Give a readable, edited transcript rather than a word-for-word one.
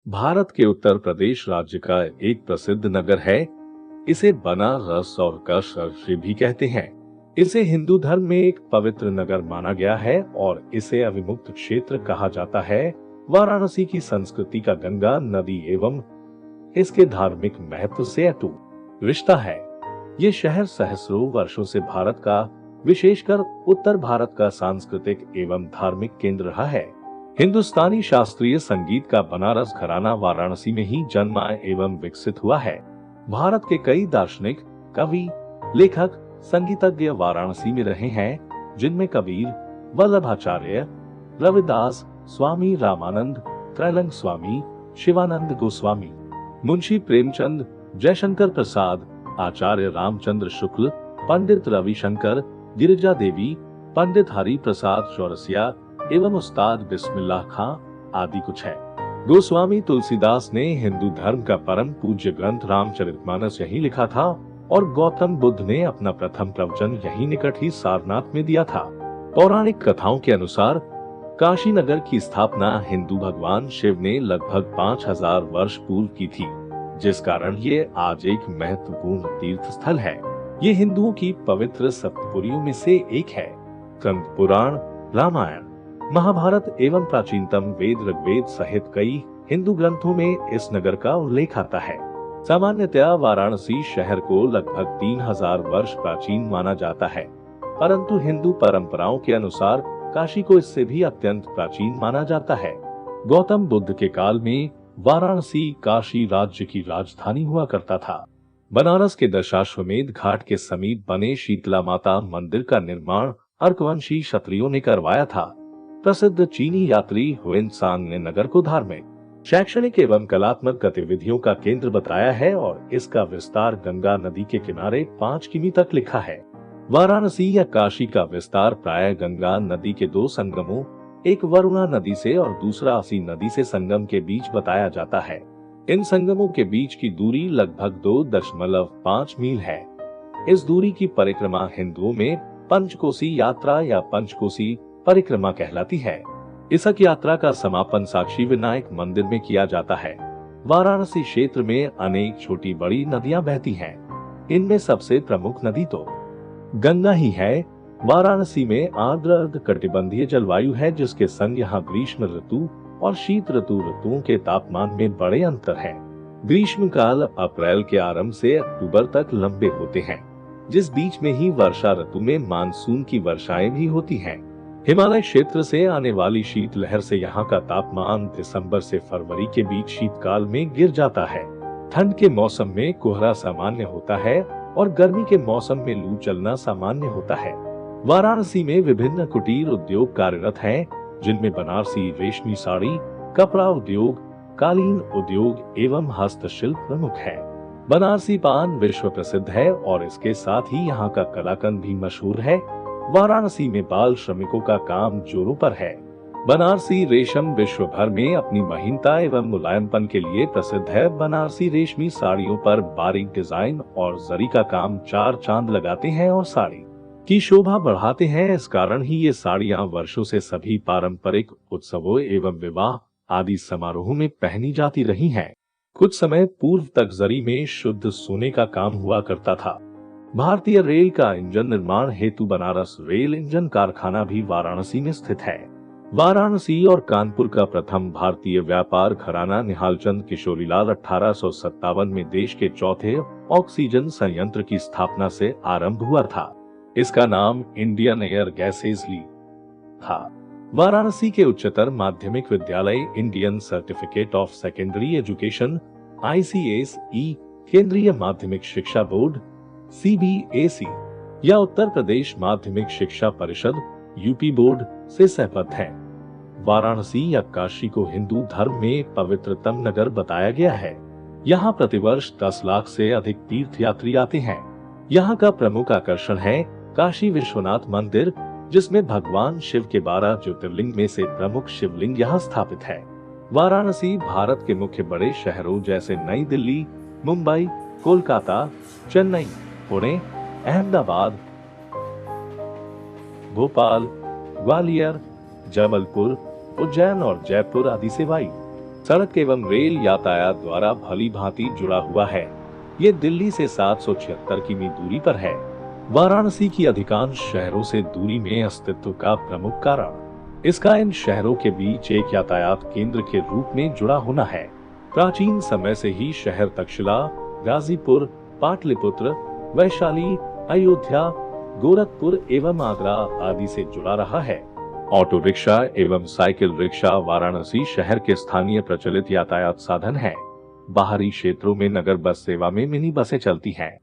भारत के उत्तर प्रदेश राज्य का एक प्रसिद्ध नगर है। इसे बनारस और काशी भी कहते हैं। इसे हिंदू धर्म में एक पवित्र नगर माना गया है और इसे अविमुक्त क्षेत्र कहा जाता है। वाराणसी की संस्कृति का गंगा नदी एवं इसके धार्मिक महत्व से अटूट रिश्ता है। ये शहर सहस्रों वर्षों से भारत का, विशेषकर उत्तर भारत का सांस्कृतिक एवं धार्मिक केंद्र रहा है। हिंदुस्तानी शास्त्रीय संगीत का बनारस घराना वाराणसी में ही जन्मा एवं विकसित हुआ है। भारत के कई दार्शनिक, कवि, लेखक, संगीतज्ञ वाराणसी में रहे हैं, जिनमें कबीर, वल्लभाचार्य, रविदास, स्वामी रामानंद, त्रैलंग स्वामी, शिवानंद गोस्वामी, मुंशी प्रेमचंद, जयशंकर प्रसाद, आचार्य रामचंद्र शुक्ल, पंडित रविशंकर, गिरिजा देवी, पंडित हरि प्रसाद चौरसिया एवं उस्ताद बिस्मिल्लाह खां आदि कुछ है। गोस्वामी तुलसीदास ने हिंदू धर्म का परम पूज्य ग्रंथ रामचरितमानस यहीं लिखा था और गौतम बुद्ध ने अपना प्रथम प्रवचन यहीं निकट ही सारनाथ में दिया था। पौराणिक कथाओं के अनुसार काशी नगर की स्थापना हिंदू भगवान शिव ने लगभग 5000 वर्ष पूर्व की थी, जिस कारण ये आज एक महत्वपूर्ण तीर्थ स्थल है। ये हिंदुओं की पवित्र सप्तपुरियों में से एक है। स्कंद पुराण, रामायण, महाभारत एवं प्राचीनतम वेद ऋग्वेद सहित कई हिंदू ग्रंथों में इस नगर का उल्लेख आता है। सामान्यतया वाराणसी शहर को लगभग 3000 वर्ष प्राचीन माना जाता है, परंतु हिंदू परंपराओं के अनुसार काशी को इससे भी अत्यंत प्राचीन माना जाता है। गौतम बुद्ध के काल में वाराणसी काशी राज्य की राजधानी हुआ करता था। बनारस के दशाश्वमेध घाट के समीप बने शीतला माता मंदिर का निर्माण अर्कवंशी क्षत्रियों ने करवाया था। प्रसिद्ध चीनी यात्री हुएनसांग ने नगर को धार्मिक, शैक्षणिक एवं कलात्मक गतिविधियों का केंद्र बताया है और इसका विस्तार गंगा नदी के किनारे 5 किमी तक लिखा है। वाराणसी या काशी का विस्तार प्राय गंगा नदी के 2 संगमों, एक वरुणा नदी से और दूसरा असी नदी से संगम के बीच बताया जाता है। इन संगमों के बीच की दूरी लगभग 2.5 मील है। इस दूरी की परिक्रमा हिंदुओं में पंचकोसी यात्रा या पंचकोसी परिक्रमा कहलाती है। इस यात्रा का समापन साक्षी विनायक मंदिर में किया जाता है। वाराणसी क्षेत्र में अनेक छोटी बड़ी नदियां बहती हैं। इनमें सबसे प्रमुख नदी तो गंगा ही है। वाराणसी में आर्द्र कटिबंधीय जलवायु है, जिसके संग यहाँ ग्रीष्म ऋतु और शीत ऋतुओं के तापमान में बड़े अंतर है। ग्रीष्म काल अप्रैल के आरंभ से अक्टूबर तक लंबे होते हैं, जिस बीच में ही वर्षा ऋतु में मानसून की वर्षाएं भी होती हैं। हिमालय क्षेत्र से आने वाली शीतलहर से यहाँ का तापमान दिसंबर से फरवरी के बीच शीतकाल में गिर जाता है। ठंड के मौसम में कोहरा सामान्य होता है और गर्मी के मौसम में लू चलना सामान्य होता है। वाराणसी में विभिन्न कुटीर उद्योग कार्यरत हैं, जिनमें बनारसी रेशमी साड़ी, कपड़ा उद्योग, कालीन उद्योग एवं हस्तशिल्प प्रमुख है। बनारसी पान विश्व प्रसिद्ध है और इसके साथ ही यहाँ का कलाकंद भी मशहूर है। वाराणसी में बाल श्रमिकों का काम जोरों पर है। बनारसी रेशम विश्व भर में अपनी महीनता एवं मुलायमपन के लिए प्रसिद्ध है। बनारसी रेशमी साड़ियों पर बारीक डिजाइन और जरी का काम 4 चांद लगाते हैं और साड़ी की शोभा बढ़ाते हैं। इस कारण ही ये साड़ियां वर्षों से सभी पारंपरिक उत्सवों एवं विवाह आदि समारोहों में पहनी जाती रही हैं। कुछ समय पूर्व तक जरी में शुद्ध सोने का काम हुआ करता था। भारतीय रेल का इंजन निर्माण हेतु बनारस रेल इंजन कारखाना भी वाराणसी में स्थित है। वाराणसी और कानपुर का प्रथम भारतीय व्यापार घराना निहालचंद किशोरीलाल 1857 में देश के चौथे ऑक्सीजन संयंत्र की स्थापना से आरंभ हुआ था। इसका नाम इंडियन एयर गैसेज ली था। वाराणसी के उच्चतर माध्यमिक विद्यालय Indian certificate of secondary education ICSE, केंद्रीय माध्यमिक शिक्षा बोर्ड CBSE या उत्तर प्रदेश माध्यमिक शिक्षा परिषद UP बोर्ड से सहमत है। वाराणसी या काशी को हिंदू धर्म में पवित्रतम नगर बताया गया है। यहाँ प्रतिवर्ष 10 लाख से अधिक तीर्थ यात्री आते हैं। यहाँ का प्रमुख आकर्षण है काशी विश्वनाथ मंदिर, जिसमें भगवान शिव के 12 ज्योतिर्लिंग में से प्रमुख शिवलिंग यहाँ स्थापित है। वाराणसी भारत के मुख्य बड़े शहरों जैसे नई दिल्ली, मुंबई, कोलकाता, चेन्नई, पुणे, अहमदाबाद, भोपाल, ग्वालियर, जबलपुर, उज्जैन और जयपुर आदि से वायु सड़क एवं रेल यातायात द्वारा भली भांति जुड़ा हुआ है। ये दिल्ली से 776 किमी दूरी पर है। वाराणसी की अधिकांश शहरों से दूरी में अस्तित्व का प्रमुख कारण इसका इन शहरों के बीच एक यातायात केंद्र के रूप में जुड़ा होना है। प्राचीन समय से ही शहर तक्षशिला, गाजीपुर, पाटलिपुत्र, वैशाली, अयोध्या, गोरखपुर एवं आगरा आदि से जुड़ा रहा है। ऑटो रिक्शा एवं साइकिल रिक्शा वाराणसी शहर के स्थानीय प्रचलित यातायात साधन है। बाहरी क्षेत्रों में नगर बस सेवा में मिनी बसें चलती हैं।